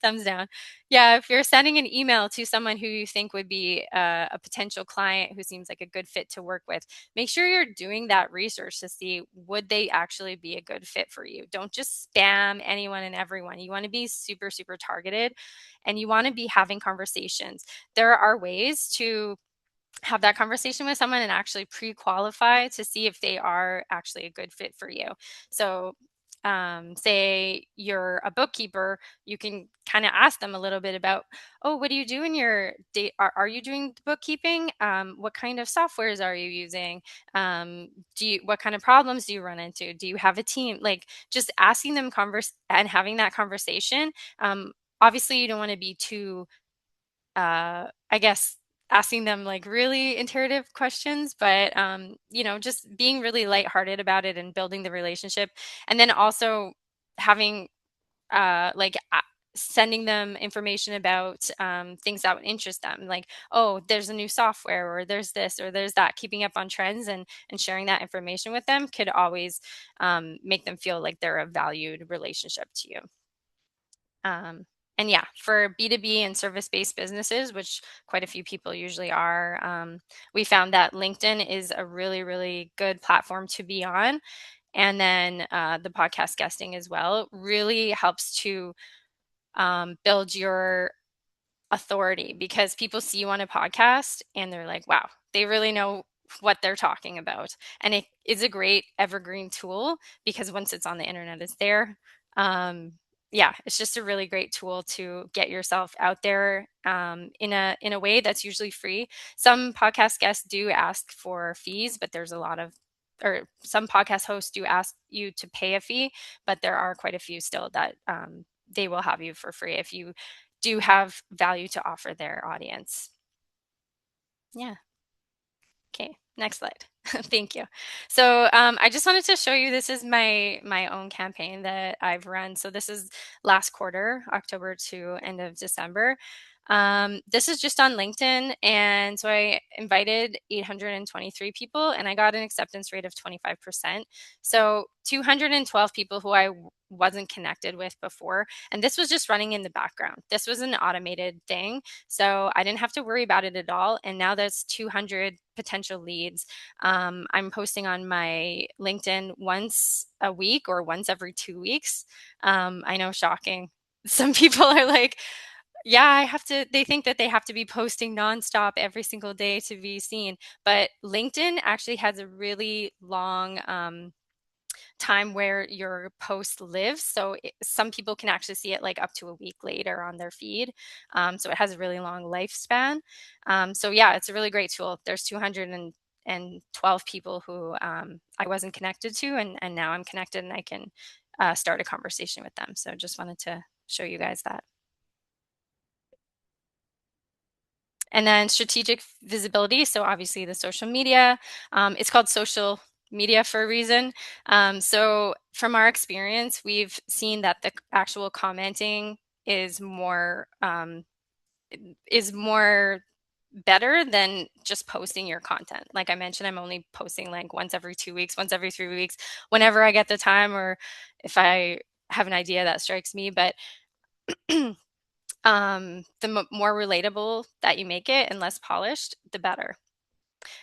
thumbs down. Yeah, if you're sending an email to someone who you think would be a potential client who seems like a good fit to work with, make sure you're doing that research to see would they actually be a good fit for you. Don't just spam anyone and everyone. You want to be super, super targeted and you want to be having conversations. There are ways to have that conversation with someone and actually pre-qualify to see if they are actually a good fit for you. So say you're a bookkeeper, you can kind of ask them a little bit about, oh, what do you do in your day? Are you doing bookkeeping? What kind of softwares are you using? What kind of problems do you run into? Do you have a team? Like just asking them and having that conversation. Obviously, you don't want to be too I guess asking them like really interrogative questions, but just being really lighthearted about it and building the relationship, and then also having sending them information about things that would interest them, like oh, there's a new software, or there's this, or there's that. Keeping up on trends and sharing that information with them could always make them feel like they're a valued relationship to you. Um, and yeah, for B2B and service-based businesses, which quite a few people usually are, we found that LinkedIn is a really, really good platform to be on. And then the podcast guesting as well really helps to build your authority, because people see you on a podcast and they're like, wow, they really know what they're talking about. And it is a great evergreen tool because once it's on the internet, it's there. Um, yeah, it's just a really great tool to get yourself out there in a way that's usually free. Some podcast guests do ask for fees, but there's a lot of or some podcast hosts do ask you to pay a fee, but there are quite a few still that they will have you for free if you do have value to offer their audience. Yeah. Okay. Next slide. Thank you. So I just wanted to show you, this is my own campaign that I've run. So this is last quarter, October to end of December. This is just on LinkedIn. And so I invited 823 people and I got an acceptance rate of 25%. So 212 people who I wasn't connected with before. And this was just running in the background. This was an automated thing. So I didn't have to worry about it at all. And now that's 200 potential leads. I'm posting on my LinkedIn once a week or once every 2 weeks. I know, shocking. Some people are like, yeah, they think that they have to be posting nonstop every single day to be seen. But LinkedIn actually has a really long time where your post lives. So some people can actually see it like up to a week later on their feed. So it has a really long lifespan. So yeah, it's a really great tool. There's 212 people who I wasn't connected to, and now I'm connected and I can start a conversation with them. So just wanted to show you guys that. And then strategic visibility. So obviously the social media, it's called social media for a reason. So from our experience, we've seen that the actual commenting is more better than just posting your content. Like I mentioned, I'm only posting like once every 2 weeks, once every 3 weeks, whenever I get the time or if I have an idea that strikes me. But the more relatable that you make it and less polished, the better.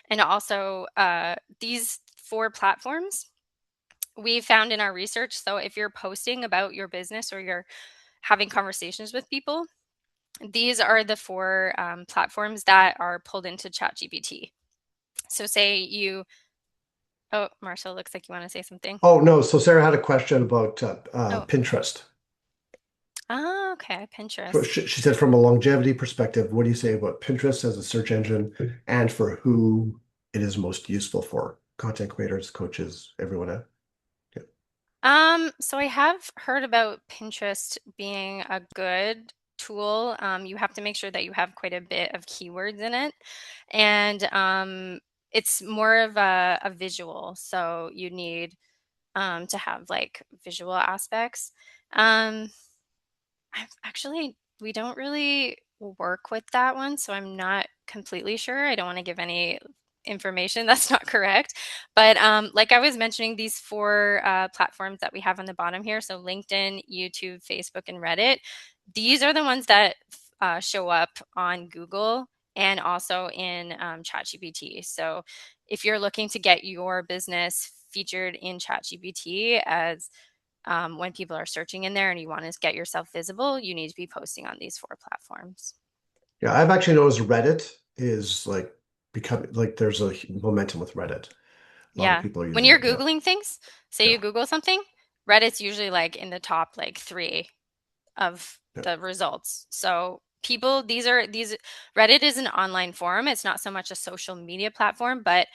And also, these four platforms we found in our research. So, if you're posting about your business or you're having conversations with people, these are the four platforms that are pulled into ChatGPT. So, say you, oh, Marshall, looks like you want to say something. Oh, no. So Sarah had a question about Oh, Pinterest. oh, okay, So Pinterest. she said, from a longevity perspective, what do you say about Pinterest as a search engine and for who it is most useful for? Content creators, coaches, everyone. Yeah. So I have heard about Pinterest being a good tool. You have to make sure that you have quite a bit of keywords in it, and it's more of a visual. So you need to have like visual aspects. Um, We don't really work with that one, so I'm not completely sure. I don't want to give any information that's not correct. But like I was mentioning, these four platforms that we have on the bottom here, so LinkedIn, YouTube, Facebook, and Reddit, these are the ones that show up on Google and also in ChatGPT. So if you're looking to get your business featured in ChatGPT as when people are searching in there and you want to get yourself visible, you need to be posting on these four platforms. Yeah, I've actually noticed Reddit is like becoming like there's a momentum with Reddit. A lot of Yeah. people are When using you're it. Yeah. Googling things, say Yeah. you Google something, Reddit's usually like in the top like three of Yeah. the results. So people, these Reddit is an online forum. It's not so much a social media platform, but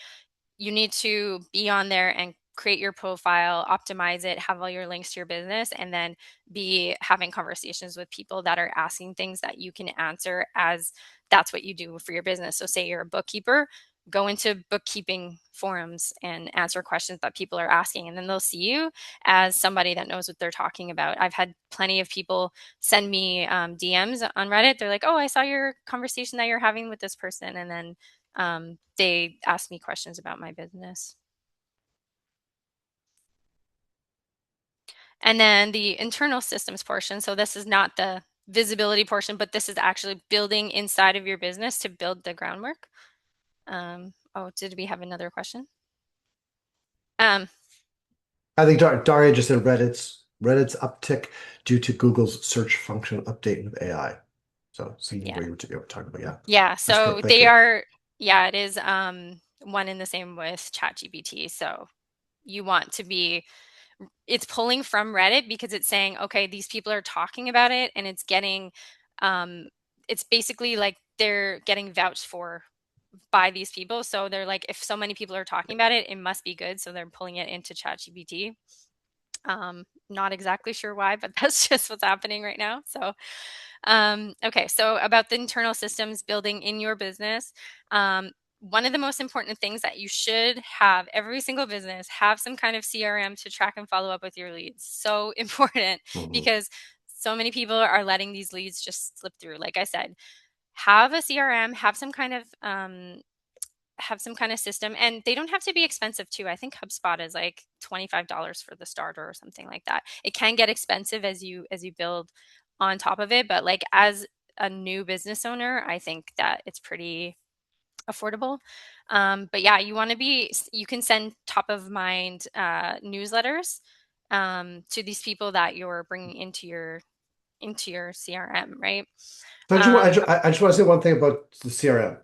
you need to be on there and create your profile, optimize it, have all your links to your business, and then be having conversations with people that are asking things that you can answer as that's what you do for your business. So, say you're a bookkeeper, go into bookkeeping forums and answer questions that people are asking, and then they'll see you as somebody that knows what they're talking about. I've had plenty of people send me DMs on Reddit. They're like, "Oh, I saw your conversation that you're having with this person," and then they ask me questions about my business. And then the internal systems portion. So this is not the visibility portion, but this is actually building inside of your business to build the groundwork. Oh, did we have another question? Um, I think Daria just said Reddit's uptick due to Google's search function update with AI. So similar to yeah, what you were talking about. Yeah. yeah. That's So perfect. Thank they you. are, yeah, it is one in the same with ChatGPT. So you want to be it's pulling from Reddit because it's saying, okay, these people are talking about it and um, it's basically like they're getting vouched for by these people. So they're like, if so many people are talking about it, it must be good. So they're pulling it into ChatGPT. Not exactly sure why, but that's just what's happening right now. So, okay, so about the internal systems building in your business. One of the most important things that you should have every single business have some kind of CRM to track and follow up with your leads. So important Mhm. because so many people are letting these leads just slip through. Like I said, have a CRM, have some kind of system, and they don't have to be expensive too. I think HubSpot is like $25 for the starter or something like that. It can get expensive as you build on top of it, but like as a new business owner, I think that it's pretty affordable. But yeah, you can send top of mind newsletters to these people that you're bringing into your CRM, right? So Um, I just want to say one thing about the CRM.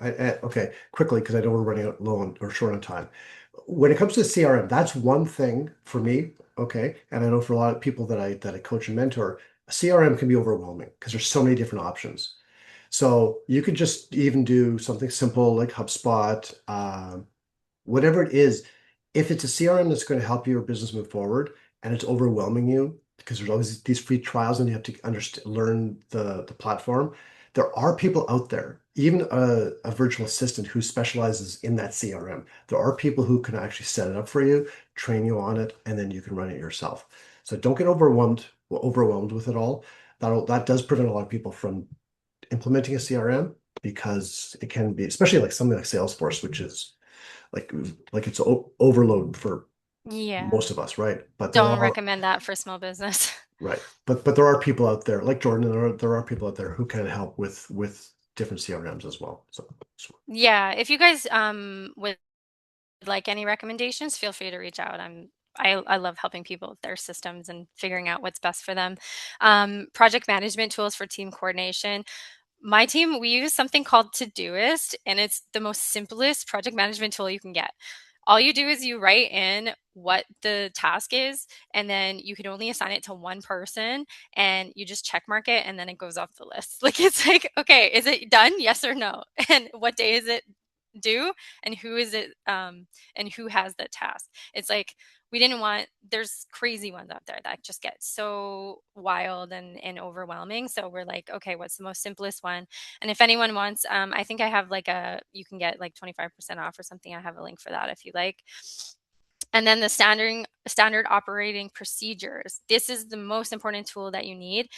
Okay, quickly, because I know we're running out low on, or short on time. When it comes to CRM, that's one thing for me. Okay, and I know for a lot of people that I coach and mentor, CRM can be overwhelming because there's so many different options. So you could just even do something simple like HubSpot, whatever it is, if it's a CRM that's going to help your business move forward and it's overwhelming you because there's always these free trials and you have to understand learn the platform, there are people out there, even a virtual assistant who specializes in that CRM. There are people who can actually set it up for you, train you on it, and then you can run it yourself. So don't get overwhelmed with it all. That does prevent a lot of people from implementing a CRM because it can be, especially like something like Salesforce, which is like like it's overload for yeah, most of us, right? But there don't are recommend that for small business. right, but there are people out there like Jordan, and there are people out there who can help with different CRMs as well. So Yeah, if you guys would like any recommendations, feel free to reach out. I love helping people with their systems and figuring out what's best for them. Project management tools for team coordination. My team, we use something called Todoist, and it's the most simplest project management tool you can get. All you do is you write in what the task is, and then you can only assign it to one person, and you just check mark it, and then it goes off the list. Like it's like, okay, is it done? Yes or no? And what day is it due? And who is it? And who has the task? It's like we didn't want there's crazy ones out there that just get so wild and overwhelming, so we're like, okay, what's the most simplest one? And if anyone wants, I think I have like you can get like 25% off or something. I have a link for that if you like. And then the standard operating procedures, this is the most important tool that you need.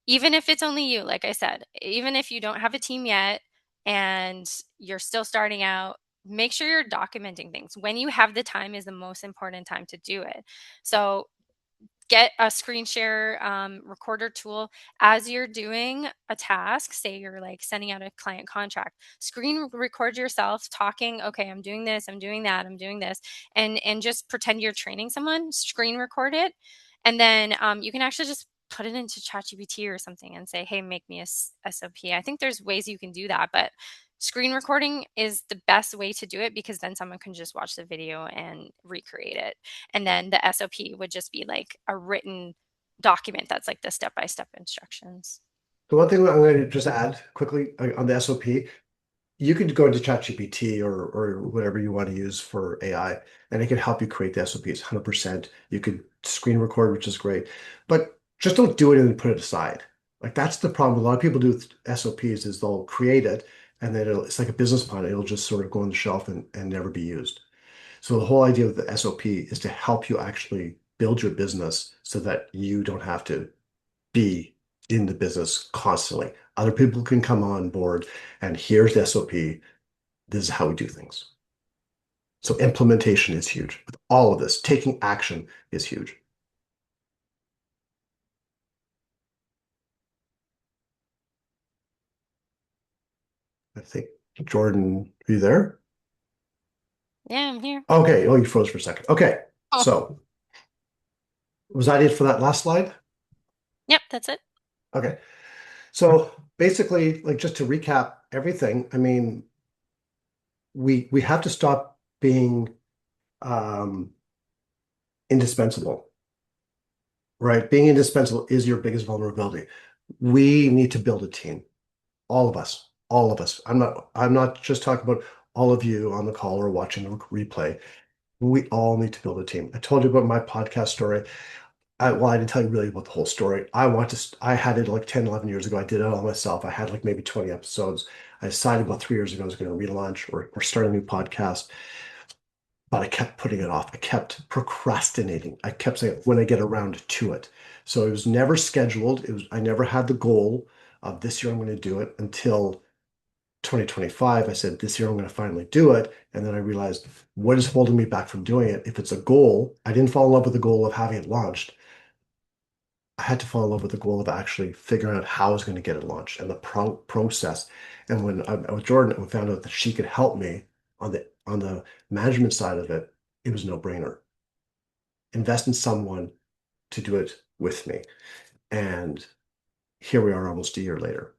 even if it's only you, like I said, even if you don't have a team yet and you're still starting out, make sure you're documenting things. When you have the time is the most important time to do it. So get a screen share recorder tool as you're doing a task. Say you're like sending out a client contract, screen record yourself talking, okay, I'm doing this, I'm doing that, I'm doing this, and just pretend you're training someone, screen record it, and then you can actually just put it into ChatGPT or something and say, hey, make me a SOP. I think there's ways you can do that, but screen recording is the best way to do it because then someone can just watch the video and recreate it. And then the SOP would just be like a written document that's like the step by step instructions. The one thing I'm going to just add quickly on the SOP, you could go into ChatGPT or whatever you want to use for AI, and it can help you create the SOPs 100%. You could screen record, which is great, but just don't do it and then put it aside. Like that's the problem. A lot of people do with SOPs is they'll create it and then it's like a business plan. It'll just sort of go on the shelf and never be used. So the whole idea of the SOP is to help you actually build your business so that you don't have to be in the business constantly. Other people can come on board and here's the SOP. This is how we do things. So implementation is huge. With all of this, taking action is huge. I think, Jordan, are you there? Yeah, I'm here. Okay. Oh, you froze for a second. Okay. Oh, So was that it for that last slide? yep, that's it. Okay. So basically, like just to recap everything, I mean, we have to stop being um, indispensable, right? Being indispensable is your biggest vulnerability. We need to build a team, all of us, all of us. I'm not just talking about all of you on the call or watching the replay. We all need to build a team. I told you about my podcast story. Well, I didn't tell you really about the whole story. I had it like 10, 11 years ago. I did it all myself. I had like maybe 20 episodes. I decided about 3 years ago I was going to relaunch or start a new podcast, but I kept putting it off. I kept procrastinating. I kept saying when I get around to it. So it was never scheduled. I never had the goal of this year I'm going to do it until 2025. I said this year I'm going to finally do it. And then I realized what is holding me back from doing it? If it's a goal, I didn't fall in love with the goal of having it launched. I had to fall in love with the goal of actually figuring out how I was going to get it launched and the process. And when I was Jordan and found out that she could help me on the management side of it, it was no brainer. Invest in someone to do it with me. And here we are almost a year later.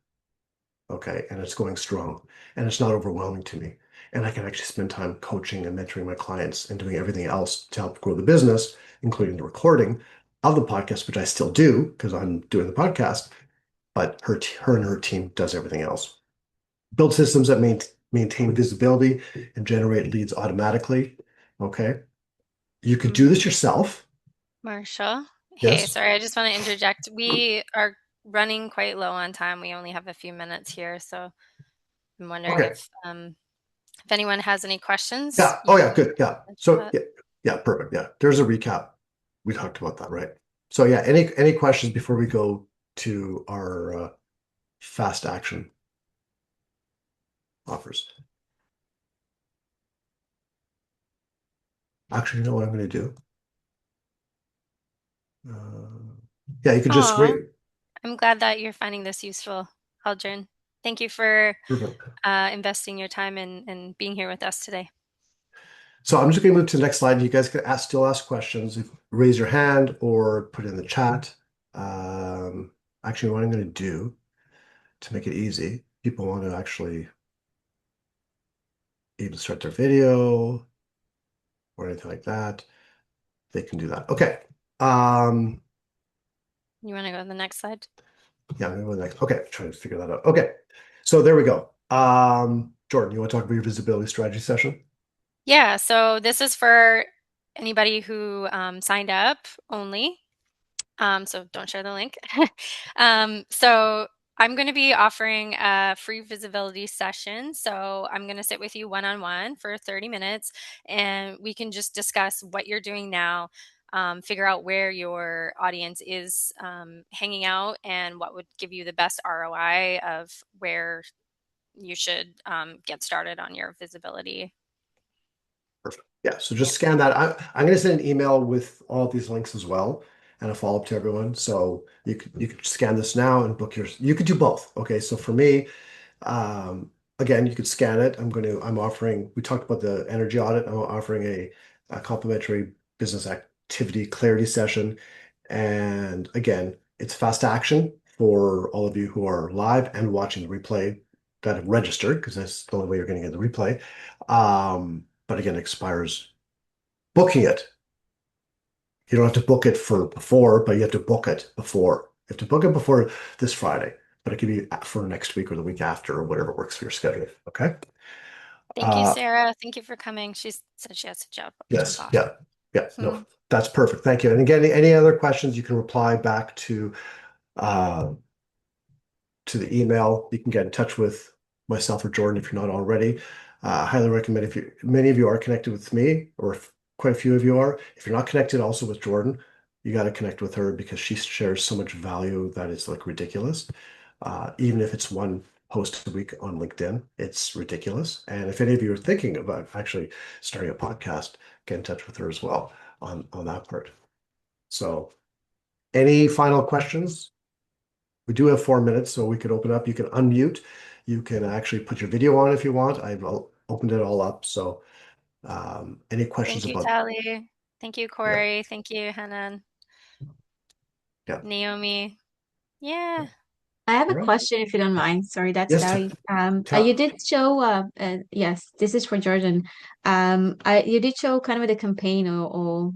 Okay. And it's going strong and it's not overwhelming to me. And I can actually spend time coaching and mentoring my clients and doing everything else to help grow the business, including the recording of the podcast, which I still do because I'm doing the podcast. But her and her team does everything else. Build systems that maintain visibility and generate leads automatically. Okay. You could do Mhm. this yourself. Marshall. Hey, Yes. sorry, I just want to interject. We are running quite low on time. We only have a few minutes here, so I'm wondering Okay. if anyone has any questions, Yeah. you Oh, yeah. can Good. Yeah. put So, that. yeah. Yeah. Perfect. Yeah. There's a recap. We talked about that, right? So, yeah. Any questions before we go to our fast action offers? Actually, you know what I'm going to do? Uh, yeah. You could just Aw, wait. I'm glad that you're finding this useful, Aldrin. Thank you for Perfect. investing your time and being here with us today. So I'm just going to move to the next slide. You guys can still ask questions. Raise your hand or put it in the chat. Um, Actually, what I'm going to do to make it easy, people want to actually even start their video or anything like that, they can do that. Okay. Um, You want to go to the next slide? yeah, I'm going to go next. Okay, trying to figure that out. Okay. So there we go. Jordan, you want to talk about your visibility strategy session? Yeah, so this is for anybody who signed up only. So don't share the link. So I'm going to be offering a free visibility session. So I'm going to sit with you one on one for 30 minutes and we can just discuss what you're doing now. figure out where your audience is hanging out and what would give you the best ROI of where you should get started on your visibility. Perfect. Yeah, so Yeah. just scan that. I'm going to send an email with all of these links as well and a follow-up to everyone. So you could scan this now and book yours. You could do both. Okay, so for me, again, you could scan it. I'm offering, we talked about the energy audit. I'm offering a complimentary business activity clarity session. And again, it's fast action for all of you who are live and watching the replay that have registered, because that's the only way you're going to get the replay. But again, it expires booking it. You don't have to book it for before, but you have to book it before. You have to book it before this Friday, but it could be for next week or the week after or whatever works for your schedule. Okay. Thank you, Uh, Sarah. Thank you for coming. She said she has to jump yes. off. Yeah. Yeah. No, Hmm. that's perfect. Thank you. And again, any other questions, you can reply back uh, to the email. You can get in touch with myself or Jordan if you're not already. I highly recommend if many of you are connected with me, or if quite a few of you are. If you're not connected also with Jordan, you got to connect with her because she shares so much value that is like ridiculous. Even if it's one post a week on LinkedIn, it's ridiculous. And if any of you are thinking about actually starting a podcast, get in touch with her as well on that part. So, any final questions? We do have 4 minutes, so we could open up. You can unmute. You can actually put your video on if you want. I've opened it all up. So, any questions Thank you, about? Tally. Thank you, Yeah, Corey. Thank you, Hanan. yeah, Naomi. Yeah. I have a you're on. question if you don't mind. Sorry, that's Yes, Sally. You tell. did show yes, this is for Jordan. You did show kind of the campaign or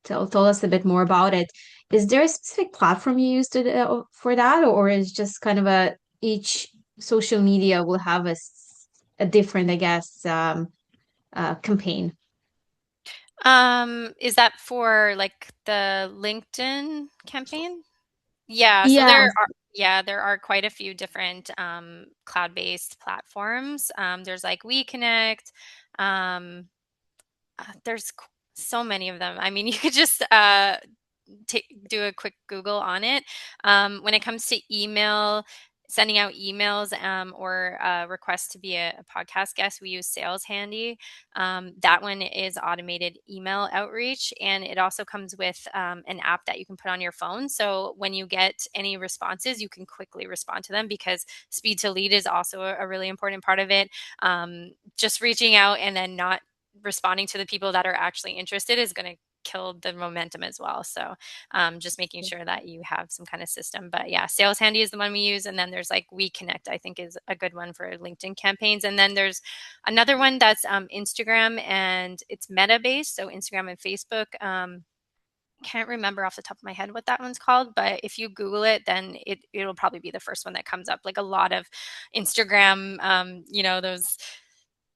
tell us a bit more about it. Is there a specific platform you used for that, or is just kind of a each social media will have a different, I guess, campaign? Is that for like the LinkedIn campaign? Yeah, so Yeah. there are quite a few different cloud-based platforms. There's like WeConnect. Um, so many of them. I mean, you could just do a quick Google on it. When it comes to sending out emails or requests to be a podcast guest, we use Sales Handy. That one is automated email outreach, and it also comes with an app that you can put on your phone. So when you get any responses, you can quickly respond to them because speed to lead is also a really important part of it. Just reaching out and then not responding to the people that are actually interested is going to kill the momentum as well. So just making sure that you have some kind of system. But yeah, Sales Handy is the one we use. And then there's like WeConnect, I think is a good one for LinkedIn campaigns. And then there's another one that's Instagram and it's meta based. So Instagram and Facebook. Can't remember off the top of my head what that one's called, but if you Google it, then it'll probably be the first one that comes up. Like a lot of Instagram, those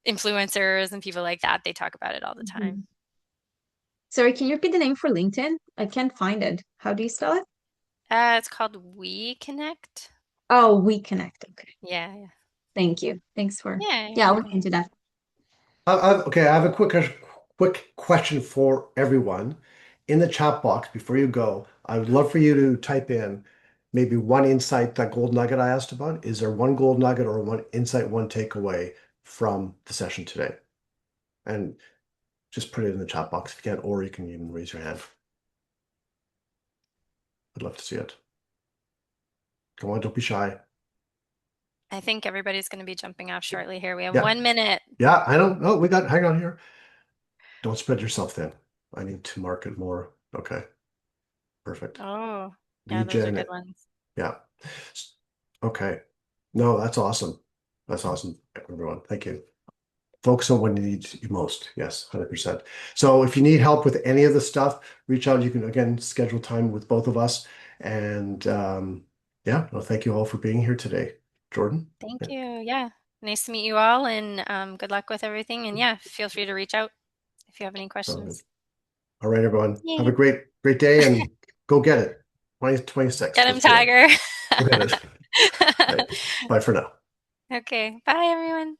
influencers and people like that, they talk about it all the time. Mhm. Sorry, can you repeat the name for LinkedIn? I can't find it. How do you spell it? It's called We Connect. Oh, We Connect. Okay. Yeah, yeah. Thank you. Thanks for, Yeah, you're yeah, I'll look welcome. into that. Okay, I have a quick question for everyone. In the chat box before you go, I would love for you to type in maybe one insight, that gold nugget I asked about. Is there one gold nugget or one insight, one takeaway from the session today? And just put it in the chat box if you can, or you can even raise your hand. I'd love to see it. Come on, don't be shy. I think everybody's going to be jumping off shortly here. We have Yeah, 1 minute. yeah, I don't know. Hang on here. Don't spread yourself thin. I need to market more. Okay, perfect. Oh, yeah, Lead those are gen, good ones. yeah. Okay. No, that's awesome. That's awesome, everyone. Thank you. Focus on what you need you most. Yes, 100%. So if you need help with any of the stuff, reach out. You can again schedule time with both of us. And yeah, well, thank you all for being here today. Jordan? Thank Yeah, you. Yeah. Nice to meet you all and good luck with everything. And yeah, feel free to reach out if you have any sounds good. questions. All right, everyone. Have a Yeah. great day and go get it. 2026. Get him, Let's do it. Tiger. Go get it. Right. Bye for now. Okay. Bye, everyone.